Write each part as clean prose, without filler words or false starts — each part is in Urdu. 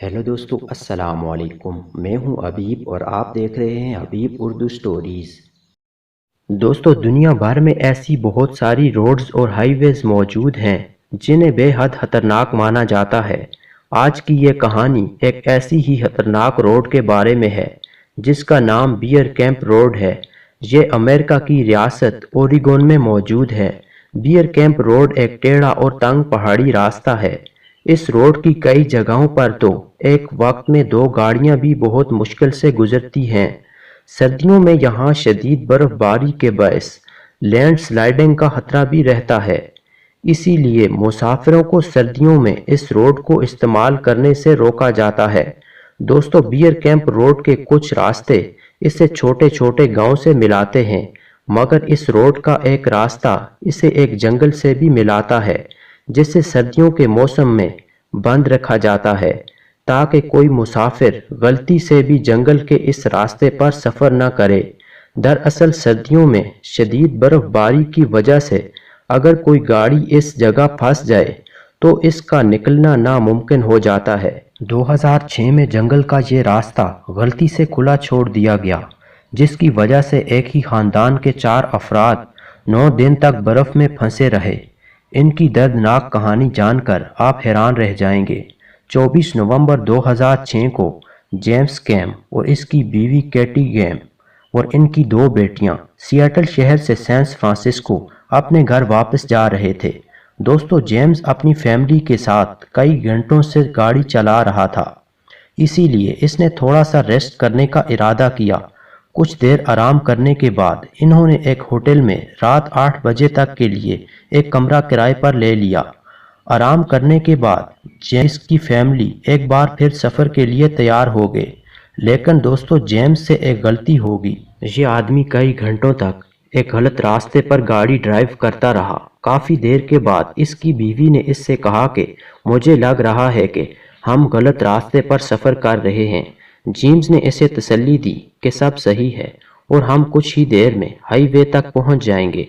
ہیلو دوستو، السلام علیکم۔ میں ہوں ابیب اور آپ دیکھ رہے ہیں ابیب اردو سٹوریز۔ دوستو، دنیا بھر میں ایسی بہت ساری روڈز اور ہائی ویز موجود ہیں جنہیں بے حد خطرناک مانا جاتا ہے۔ آج کی یہ کہانی ایک ایسی ہی خطرناک روڈ کے بارے میں ہے جس کا نام بیئر کیمپ روڈ ہے۔ یہ امریکہ کی ریاست اوریگون میں موجود ہے۔ بیئر کیمپ روڈ ایک ٹیڑھا اور تنگ پہاڑی راستہ ہے۔ اس روڈ کی کئی جگہوں پر تو ایک وقت میں دو گاڑیاں بھی بہت مشکل سے گزرتی ہیں۔ سردیوں میں یہاں شدید برف باری کے باعث لینڈ سلائڈنگ کا خطرہ بھی رہتا ہے۔ اسی لیے مسافروں کو سردیوں میں اس روڈ کو استعمال کرنے سے روکا جاتا ہے۔ دوستو، بیئر کیمپ روڈ کے کچھ راستے اسے چھوٹے چھوٹے گاؤں سے ملاتے ہیں، مگر اس روڈ کا ایک راستہ اسے ایک جنگل سے بھی ملاتا ہے جسے سردیوں کے موسم میں بند رکھا جاتا ہے تاکہ کوئی مسافر غلطی سے بھی جنگل کے اس راستے پر سفر نہ کرے۔ دراصل سردیوں میں شدید برف باری کی وجہ سے اگر کوئی گاڑی اس جگہ پھنس جائے تو اس کا نکلنا ناممکن ہو جاتا ہے۔ 2006 میں جنگل کا یہ راستہ غلطی سے کھلا چھوڑ دیا گیا، جس کی وجہ سے ایک ہی خاندان کے 4 افراد 9 دن تک برف میں پھنسے رہے۔ ان کی دردناک کہانی جان کر آپ حیران رہ جائیں گے۔ 24 نومبر 2006 کو جیمز گیم اور اس کی بیوی کیٹی گیم اور ان کی 2 بیٹیاں سیاٹل شہر سے سین فرانسسکو اپنے گھر واپس جا رہے تھے۔ دوستو، جیمز اپنی فیملی کے ساتھ کئی گھنٹوں سے گاڑی چلا رہا تھا، اسی لیے اس نے تھوڑا سا ریسٹ کرنے کا ارادہ کیا۔ کچھ دیر آرام کرنے کے بعد انہوں نے ایک ہوٹل میں رات 8 بجے تک کے لیے ایک کمرہ کرائے پر لے لیا۔ آرام کرنے کے بعد جیمز کی فیملی ایک بار پھر سفر کے لیے تیار ہو گئے، لیکن دوستو جیمز سے ایک غلطی ہوگی۔ یہ آدمی کئی گھنٹوں تک ایک غلط راستے پر گاڑی ڈرائیو کرتا رہا۔ کافی دیر کے بعد اس کی بیوی نے اس سے کہا کہ مجھے لگ رہا ہے کہ ہم غلط راستے پر سفر کر رہے ہیں۔ جیمز نے اسے تسلی دی کہ سب صحیح ہے اور ہم کچھ ہی دیر میں ہائی وے تک پہنچ جائیں گے۔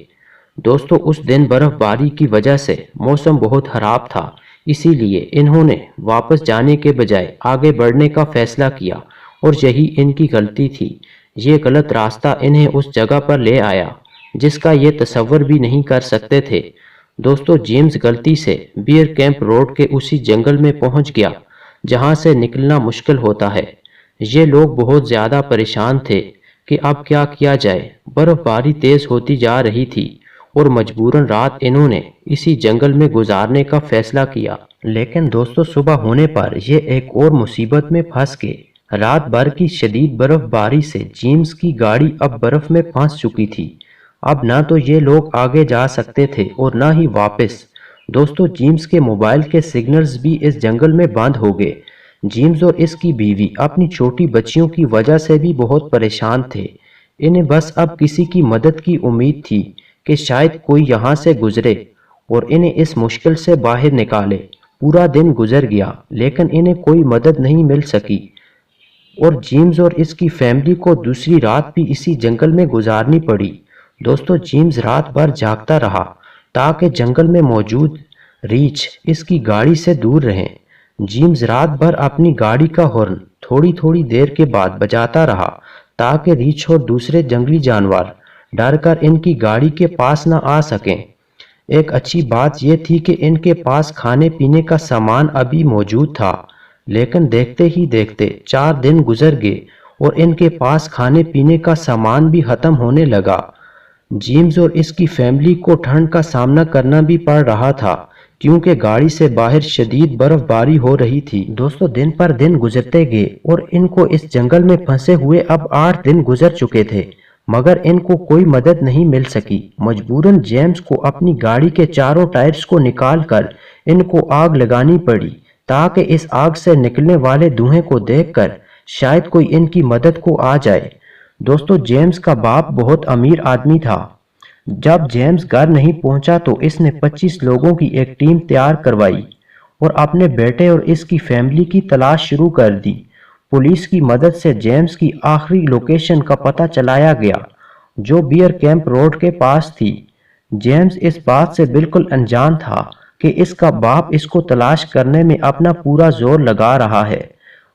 دوستو، اس دن برف باری کی وجہ سے موسم بہت خراب تھا، اسی لیے انہوں نے واپس جانے کے بجائے آگے بڑھنے کا فیصلہ کیا اور یہی ان کی غلطی تھی۔ یہ غلط راستہ انہیں اس جگہ پر لے آیا جس کا یہ تصور بھی نہیں کر سکتے تھے۔ دوستو، جیمز غلطی سے بیئر کیمپ روڈ کے اسی جنگل میں پہنچ گیا جہاں سے نکلنا مشکل ہوتا ہے۔ یہ لوگ بہت زیادہ پریشان تھے کہ اب کیا کیا جائے۔ برف باری تیز ہوتی جا رہی تھی اور مجبوراً رات انہوں نے اسی جنگل میں گزارنے کا فیصلہ کیا۔ لیکن دوستو، صبح ہونے پر یہ ایک اور مصیبت میں پھنس گئے۔ رات بھر کی شدید برف باری سے جیمز کی گاڑی اب برف میں پھنس چکی تھی۔ اب نہ تو یہ لوگ آگے جا سکتے تھے اور نہ ہی واپس۔ دوستو، جیمز کے موبائل کے سگنلز بھی اس جنگل میں بند ہو گئے۔ جیمز اور اس کی بیوی اپنی چھوٹی بچیوں کی وجہ سے بھی بہت پریشان تھے۔ انہیں بس اب کسی کی مدد کی امید تھی کہ شاید کوئی یہاں سے گزرے اور انہیں اس مشکل سے باہر نکالے۔ پورا دن گزر گیا لیکن انہیں کوئی مدد نہیں مل سکی اور جیمز اور اس کی فیملی کو دوسری رات بھی اسی جنگل میں گزارنی پڑی۔ دوستو، جیمز رات بھر جاگتا رہا تاکہ جنگل میں موجود ریچھ اس کی گاڑی سے دور رہیں۔ جیمز رات بھر اپنی گاڑی کا ہارن تھوڑی تھوڑی دیر کے بعد بجاتا رہا تاکہ ریچھ اور دوسرے جنگلی جانور ڈر کر ان کی گاڑی کے پاس نہ آ سکیں۔ ایک اچھی بات یہ تھی کہ ان کے پاس کھانے پینے کا سامان ابھی موجود تھا، لیکن دیکھتے ہی دیکھتے 4 دن گزر گئے اور ان کے پاس کھانے پینے کا سامان بھی ختم ہونے لگا۔ جیمز اور اس کی فیملی کو ٹھنڈ کا سامنا کرنا بھی پڑ رہا تھا کیونکہ گاڑی سے باہر شدید برف باری ہو رہی تھی۔ دوستو، دن پر دن گزرتے گئے اور ان کو اس جنگل میں پھنسے ہوئے اب 8 دن گزر چکے تھے، مگر ان کو کوئی مدد نہیں مل سکی۔ مجبوراً جیمز کو اپنی گاڑی کے چاروں ٹائرز کو نکال کر ان کو آگ لگانی پڑی تاکہ اس آگ سے نکلنے والے دھوئیں کو دیکھ کر شاید کوئی ان کی مدد کو آ جائے۔ دوستو، جیمز کا باپ بہت امیر آدمی تھا۔ جب جیمز گھر نہیں پہنچا تو اس نے 25 لوگوں کی ایک ٹیم تیار کروائی اور اپنے بیٹے اور اس کی فیملی کی تلاش شروع کر دی۔ پولیس کی مدد سے جیمز کی آخری لوکیشن کا پتہ چلایا گیا جو بیئر کیمپ روڈ کے پاس تھی۔ جیمز اس بات سے بالکل انجان تھا کہ اس کا باپ اس کو تلاش کرنے میں اپنا پورا زور لگا رہا ہے۔